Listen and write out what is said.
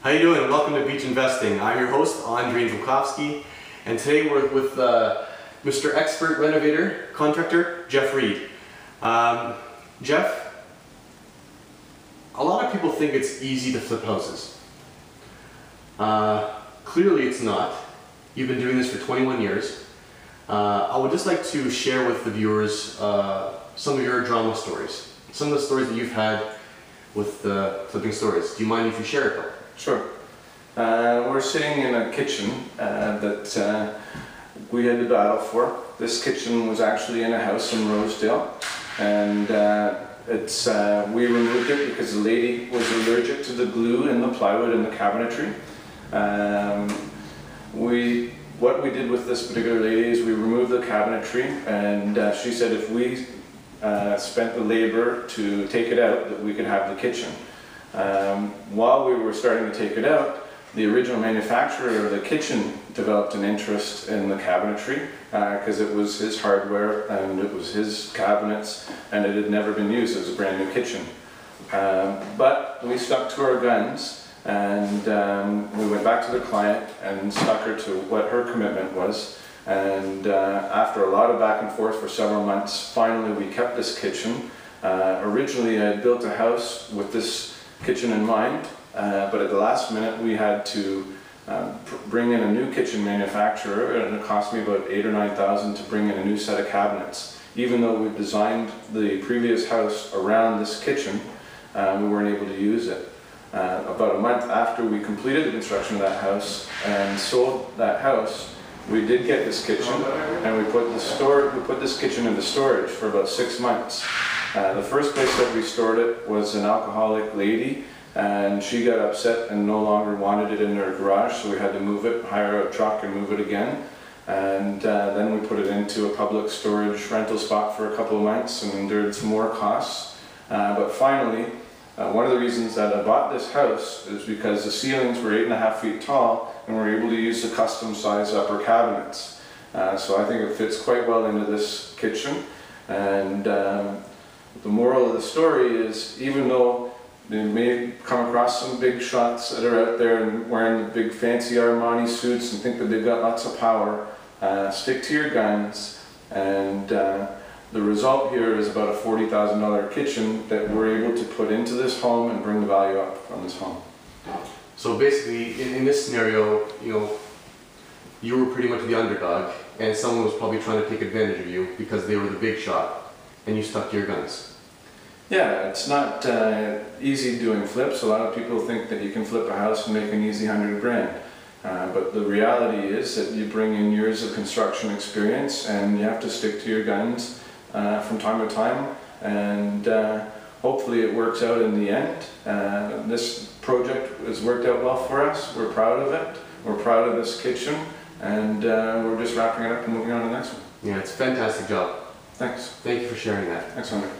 How you doing? Welcome to Beach Investing. I'm your host, Andrei Zolkowski, and today we're with Mr. Expert Renovator, Contractor, Jeff Reed. Jeff, a lot of people think it's easy to flip houses. Clearly it's not. You've been doing this for 21 years. I would just like to share with the viewers some of your drama stories, some of the stories that you've had with flipping stories. Do you mind if you share a couple? Sure. We're sitting in a kitchen that we had to battle for. This kitchen was actually in a house in Rosedale, and we removed it because the lady was allergic to the glue in the plywood in the cabinetry. What we did with this particular lady is we removed the cabinetry, and she said if we spent the labor to take it out, that we could have the kitchen. While we were starting to take it out, the original manufacturer of the kitchen developed an interest in the cabinetry because it was his hardware and it was his cabinets and it had never been used as a brand new kitchen. But we stuck to our guns, and we went back to the client and stuck her to what her commitment was. And after a lot of back and forth for several months, finally we kept this kitchen. Originally I had built a house with this kitchen in mind, but at the last minute we had to bring in a new kitchen manufacturer, and it cost me about $8,000 or $9,000 to bring in a new set of cabinets. Even though we designed the previous house around this kitchen, we weren't able to use it. About a month after we completed the construction of that house and sold that house, we did get this kitchen, and we put this kitchen into storage for about 6 months. The first place that we stored it was an alcoholic lady, and she got upset and no longer wanted it in her garage, so we had to move it, hire a truck and move it again. And then we put it into a public storage rental spot for a couple of months and endured some more costs. But finally, one of the reasons that I bought this house is because the ceilings were 8.5 feet tall, and we're able to use the custom size upper cabinets. So I think it fits quite well into this kitchen. And the moral of the story is, even though they may come across some big shots that are out there and wearing the big fancy Armani suits and think that they've got lots of power, stick to your guns. And the result here is about a $40,000 kitchen that we're able to put into this home and bring the value up from this home. So basically, in this scenario, you were pretty much the underdog, and someone was probably trying to take advantage of you because they were the big shot, and you stuck to your guns. Yeah, it's not easy doing flips. A lot of people think that you can flip a house and make an easy 100 grand. But the reality is that you bring in years of construction experience, and you have to stick to your guns from time to time, and hopefully it works out in the end. This project has worked out well for us. We're proud of it. We're proud of this kitchen, and we're just wrapping it up and moving on to the next one. Yeah, it's a fantastic job. Thanks. Thank you for sharing that. Thanks, Andrei.